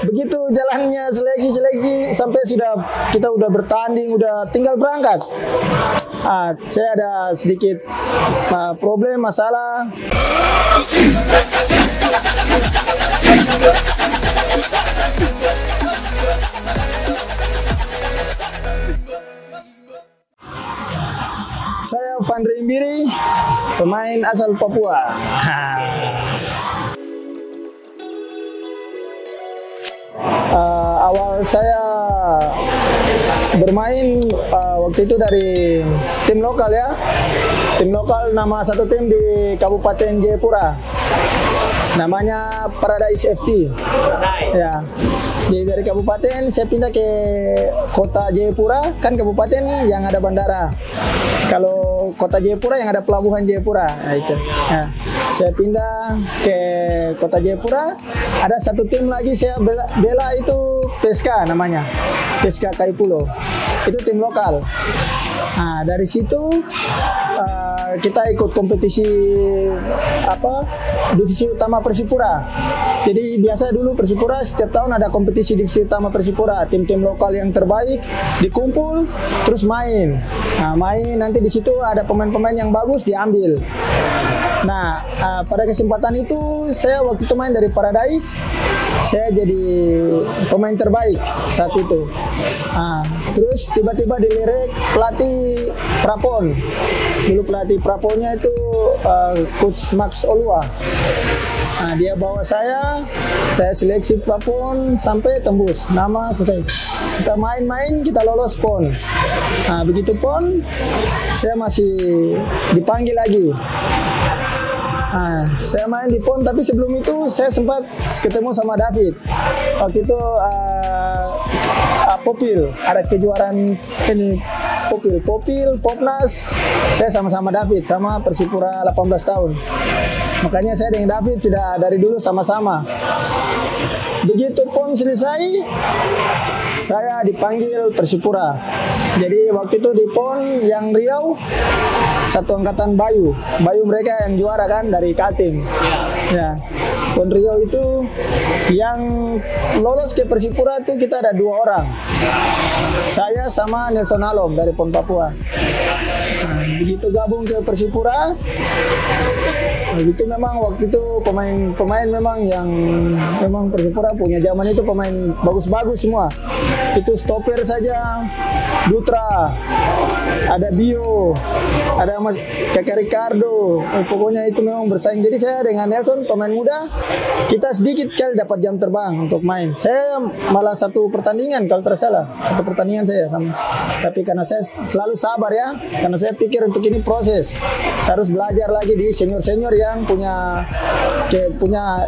Begitu jalannya seleksi sampai kita udah bertanding, udah tinggal berangkat. Saya ada sedikit problem, masalah. Saya Vandre Imbiri, pemain asal Papua. Awal saya bermain waktu itu dari tim lokal ya. Tim lokal, nama satu tim di Kabupaten Jayapura. Namanya Paradise FC. Ya. Jadi dari kabupaten saya pindah ke kota Jayapura, kan kabupaten yang ada bandara. Kalau kota Jayapura yang ada pelabuhan Jayapura, nah itu. Nah, saya pindah ke kota Jayapura. Ada satu tim lagi saya bela itu PSK namanya, PSK Kaipulo. Itu tim lokal. Nah, dari situ kita ikut kompetisi divisi utama Persipura. Jadi biasa dulu Persipura setiap tahun ada kompetisi divisi utama Persipura. Tim-tim lokal yang terbaik dikumpul terus main. Nah, main nanti di situ ada pemain-pemain yang bagus diambil. Nah, pada kesempatan itu saya waktu itu main dari Paradise. Saya jadi pemain terbaik saat itu. Terus tiba-tiba dilirik pelatih Prapon. Dulu pelatih Praponnya itu Coach Max Olua. Nah, dia bawa saya seleksi Prapon sampai tembus nama selesai. Kita main-main, kita lolos PON. Nah, begitu PON, saya masih dipanggil lagi. Saya main di PON, tapi sebelum itu saya sempat ketemu sama David. Waktu itu Popil, ada kejuaraan ini Popil, Popnas. Saya sama-sama David, sama Persipura 18 tahun. Makanya saya dengan David sudah dari dulu sama-sama. Begitu PON selesai, saya dipanggil Persipura. Jadi waktu itu di PON yang Riau, satu angkatan Bayu mereka yang juara kan dari Kaltim. Ya, PON Riau itu yang lolos ke Persipura itu kita ada 2 orang. Saya sama Nelson Alom dari PON Papua. Nah, begitu gabung ke Persipura, begitu memang waktu itu pemain memang Persipura punya zaman itu pemain bagus-bagus semua. Itu stopper saja, Dutra, ada Bio, ada Mas Kakak Ricardo. Pokoknya itu memang bersaing. Jadi saya dengan Nelson pemain muda, kita sedikit kali dapat jam terbang untuk main. Saya malah satu pertandingan kalau tersalah, satu pertandingan saya sama. Tapi karena saya selalu sabar ya, karena saya pikir untuk ini proses. Saya harus belajar lagi di senior-senior yang punya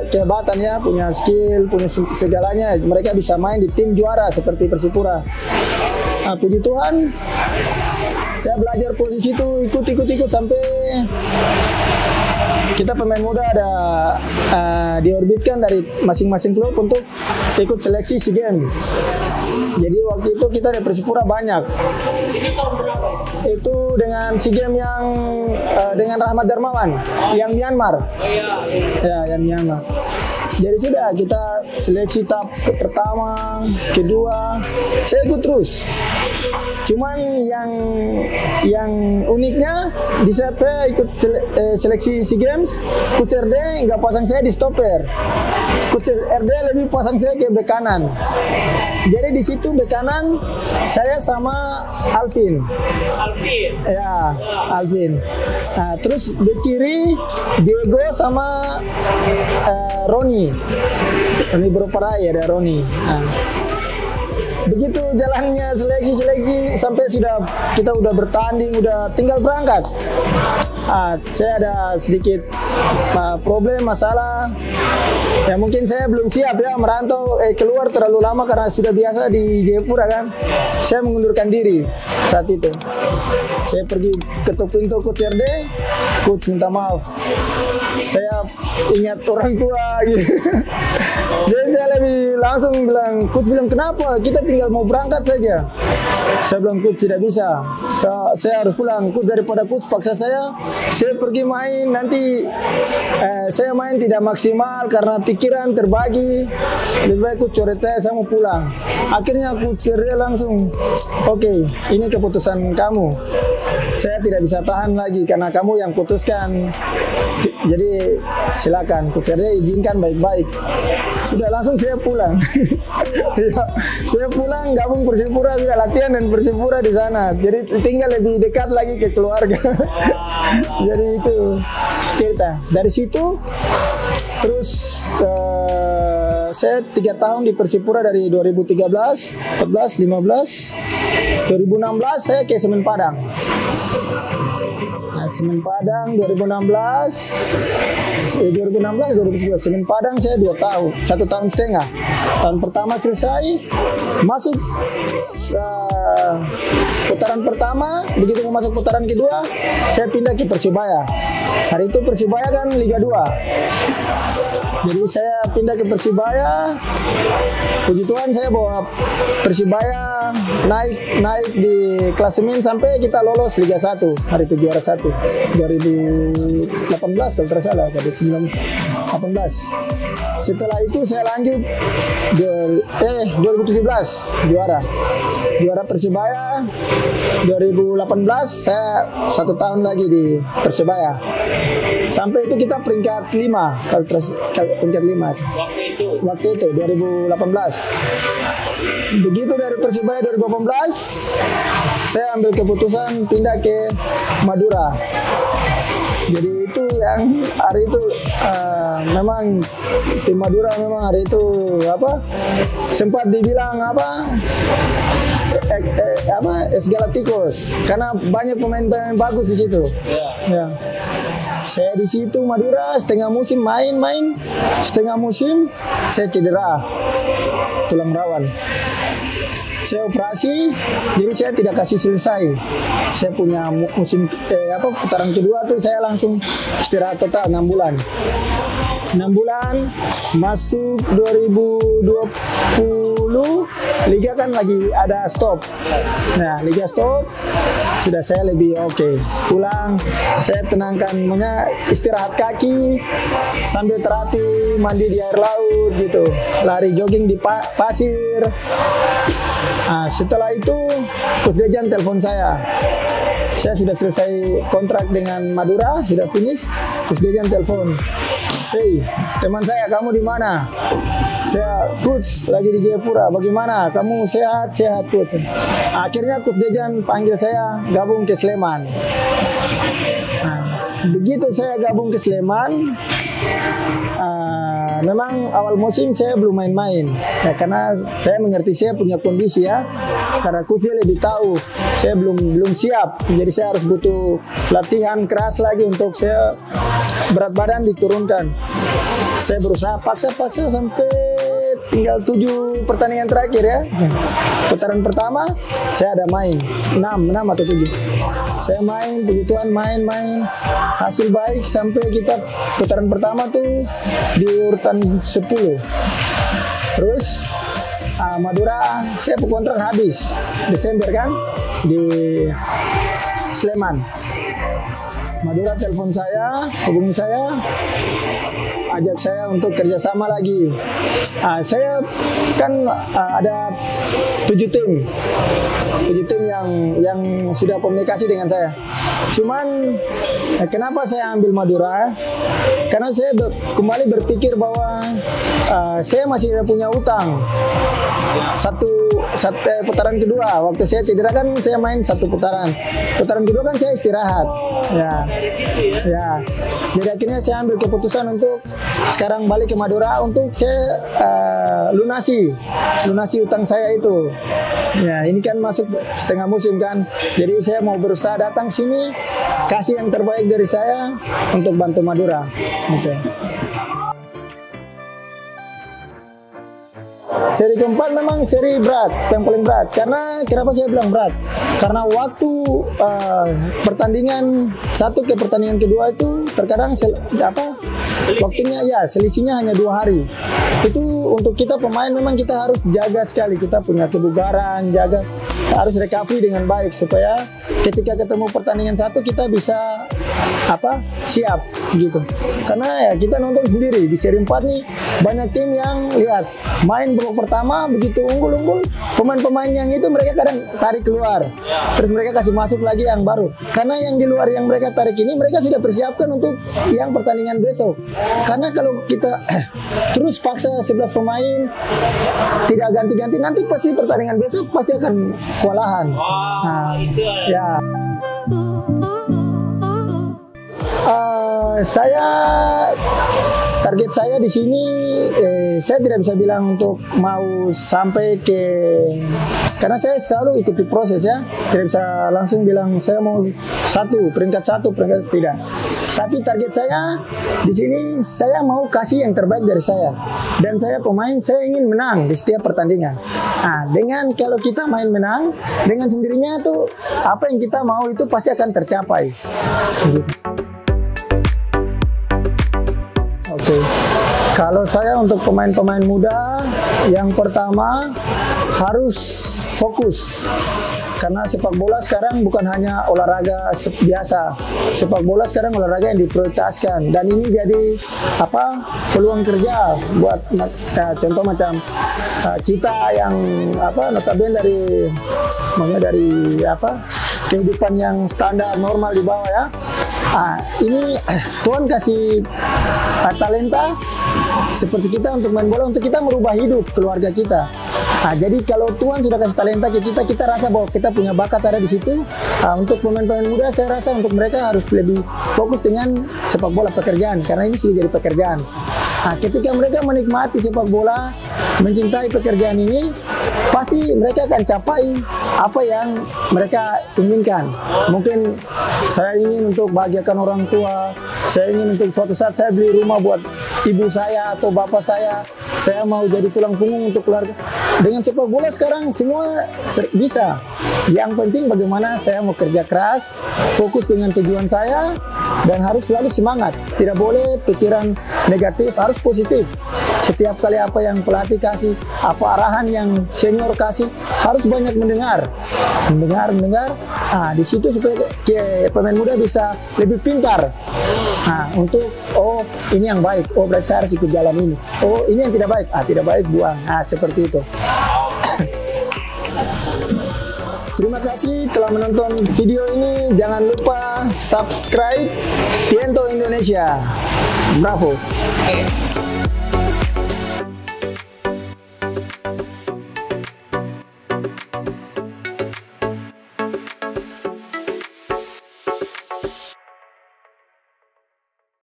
kehebatan ya, punya skill, punya segalanya. Mereka bisa main di tim juara seperti Persipura. Nah, puji Tuhan, saya belajar posisi itu ikut sampai kita pemain muda ada diorbitkan dari masing-masing klub untuk ikut seleksi SEA Games. Jadi waktu itu kita di Persipura banyak. Itu dengan SEA Games yang dengan Rahmat Darmawan yang Myanmar. Ya, yang Myanmar. Jadi sudah kita seleksi tahap pertama, kedua, saya ikut terus. Cuman yang uniknya di saat saya ikut seleksi SEA Games, Coach RD nggak pasang saya di stopper. Coach RD lebih pasang saya ke bek kanan. Jadi di situ bek kanan saya sama Alvin. Ya, Alvin. Nah, terus bek kiri Diego sama Roni. Roni Beroparai ada Roni. Nah, begitu jalannya seleksi sampai kita udah bertanding, udah tinggal berangkat. Saya ada sedikit problem, masalah. Ya mungkin saya belum siap ya merantau keluar terlalu lama karena sudah biasa di Jayapura kan. Saya mengundurkan diri saat itu. Saya pergi ketuk pintu Coach RD, Coach minta maaf. Saya ingat orang tua gitu. Jadi saya lebih langsung bilang, coach bilang kenapa? Kita tinggal mau berangkat saja. Saya bilang coach tidak bisa. Saya harus pulang. Coach daripada coach paksa saya pergi main nanti saya main tidak maksimal karena pikiran terbagi. Lebih baik coach coret saya mau pulang. Akhirnya coach dia langsung, oke, ini keputusan kamu. Saya tidak bisa tahan lagi karena kamu yang putuskan. Jadi silakan, coach dia izinkan baik-baik. Sudah langsung saya pulang. Ya, saya pulang gabung Persipura, sudah latihan dan Persipura di sana. Jadi tinggal lebih dekat lagi ke keluarga. Jadi itu cerita. Dari situ terus saya 3 tahun di Persipura dari 2013, 14, 15, 2016 saya ke Semen Padang. Nah, Semen Padang 2017 Semen Padang saya 2 tahun, 1,5 tahun. Tahun pertama selesai, masuk putaran pertama, begitu mau masuk putaran kedua, saya pindah ke Persibaya. Hari itu Persibaya kan Liga 2. Jadi saya pindah ke Persibaya. Puji Tuhan saya bawa Persibaya naik di klasemen sampai kita lolos Liga 1. Hari itu juara 1 2018 kalau tidak salah, 2018. Setelah itu saya lanjut 2017 juara Persibaya. 2018 saya 1 tahun lagi di Persibaya. Sampai itu kita peringkat 5 kalau peringkat 5 waktu itu 2018. Begitu dari Persibaya 2018 saya ambil keputusan pindah ke Madura. Jadi itu yang hari itu memang tim Madura memang hari itu sempat dibilang es Galacticos karena banyak pemain-pemain bagus di situ. Ya. Saya di situ Madura setengah musim main, setengah musim saya cedera tulang rawan. Saya operasi, jadi saya tidak kasih selesai. Saya punya musim putaran kedua tuh saya langsung istirahat total 6 bulan. 6 bulan masuk 2020 Liga kan lagi ada stop. Nah, Liga stop sudah saya lebih oke. Pulang, saya tenangkan, istirahat kaki sambil terapi, mandi di air laut gitu, lari jogging di pasir. Nah, setelah itu Coach Dejan telepon saya sudah selesai kontrak dengan Madura, sudah finish. Coach Dejan telepon, "Hey, teman saya, kamu di mana?" Saya, "Coach, lagi di Jayapura. Bagaimana? Kamu sehat?" "Sehat, Coach." Akhirnya Coach Dejan panggil saya gabung ke Sleman. Nah, begitu saya gabung ke Sleman, memang awal musim saya belum main-main ya, karena saya mengerti saya punya kondisi ya, karena coach dia lebih tahu saya belum siap, jadi saya harus butuh latihan keras lagi untuk saya berat badan diturunkan. Saya berusaha paksa sampai tinggal 7 pertandingan terakhir ya. Putaran pertama saya ada main 6 atau 7. Saya main, puji Tuhan main, hasil baik sampai kita putaran pertama tuh di urutan 10. Terus Madura saya kontrak habis Desember kan di Sleman. Madura telepon saya, hubungi saya, ajak saya untuk kerjasama lagi. Saya kan ada 7 tim yang sudah komunikasi dengan saya. Cuman kenapa saya ambil Madura? Karena saya kembali berpikir bahwa saya masih punya utang. Satu putaran kedua, waktu saya cedera kan saya main 1 putaran. Putaran kedua kan saya istirahat. Ya. Jadi akhirnya saya ambil keputusan untuk sekarang balik ke Madura untuk saya lunasi utang saya itu. Ya, ini kan masuk setengah musim kan. Jadi saya mau berusaha datang sini kasih yang terbaik dari saya untuk bantu Madura. Gitu. Seri keempat memang seri berat, yang paling berat. Karena kenapa saya bilang berat? Karena waktu pertandingan 1 ke pertandingan kedua itu terkadang Waktunya ya selisihnya hanya 2 hari. Itu untuk kita pemain memang kita harus jaga sekali, kita punya kebugaran, jaga, harus recovery dengan baik supaya ketika ketemu pertandingan satu kita bisa siap gitu. Karena ya kita nonton sendiri di seri 4 nih banyak tim yang lihat main babak pertama begitu unggul-unggul, pemain-pemain yang itu mereka kadang tarik keluar, terus mereka kasih masuk lagi yang baru. Karena yang di luar yang mereka tarik ini mereka sudah persiapkan untuk yang pertandingan besok. Karena kalau kita terus paksa 11 pemain tidak ganti-ganti, nanti pasti pertandingan besok pasti akan kewalahan. Ya. Target saya di sini saya tidak bisa bilang untuk mau sampai ke, karena saya selalu ikuti proses ya, tidak bisa langsung bilang saya mau peringkat satu tidak. Tapi target saya di sini saya mau kasih yang terbaik dari saya, dan saya pemain saya ingin menang di setiap pertandingan. Nah, dengan kalau kita main menang dengan sendirinya tuh apa yang kita mau itu pasti akan tercapai. Gitu. Oke. Kalau saya untuk pemain-pemain muda, yang pertama harus fokus. Karena sepak bola sekarang bukan hanya olahraga biasa. Sepak bola sekarang olahraga yang diprioritaskan, dan ini jadi peluang kerja buat contoh macam kita yang notabene dari kehidupan yang standar normal di bawah ya. Ini Tuhan kasih talenta seperti kita untuk main bola, untuk kita merubah hidup keluarga kita. Jadi kalau Tuhan sudah kasih talenta ke kita, kita rasa bahwa kita punya bakat ada di situ. Untuk pemain-pemain muda, saya rasa untuk mereka harus lebih fokus dengan sepak bola pekerjaan, karena ini sudah jadi pekerjaan. Ketika mereka menikmati sepak bola, mencintai pekerjaan ini, pasti mereka akan capai apa yang mereka inginkan. Mungkin saya ingin untuk bahagiakan orang tua, saya ingin untuk suatu saat saya beli rumah buat ibu saya atau bapak saya mau jadi tulang punggung untuk keluarga. Dengan sepak bola sekarang semua bisa. Yang penting bagaimana saya mau kerja keras, fokus dengan tujuan saya, dan harus selalu semangat. Tidak boleh pikiran negatif, harus positif. Setiap kali apa yang pelatih kasih, apa arahan yang senior kasih, harus banyak mendengar. Di situ supaya pemain muda bisa lebih pintar. Untuk ini yang baik, berarti saya harus ikut jalan ini. Ini yang tidak baik, tidak baik buang. Seperti itu. Terima kasih telah menonton video ini. Jangan lupa subscribe Tiento Indonesia. Bravo.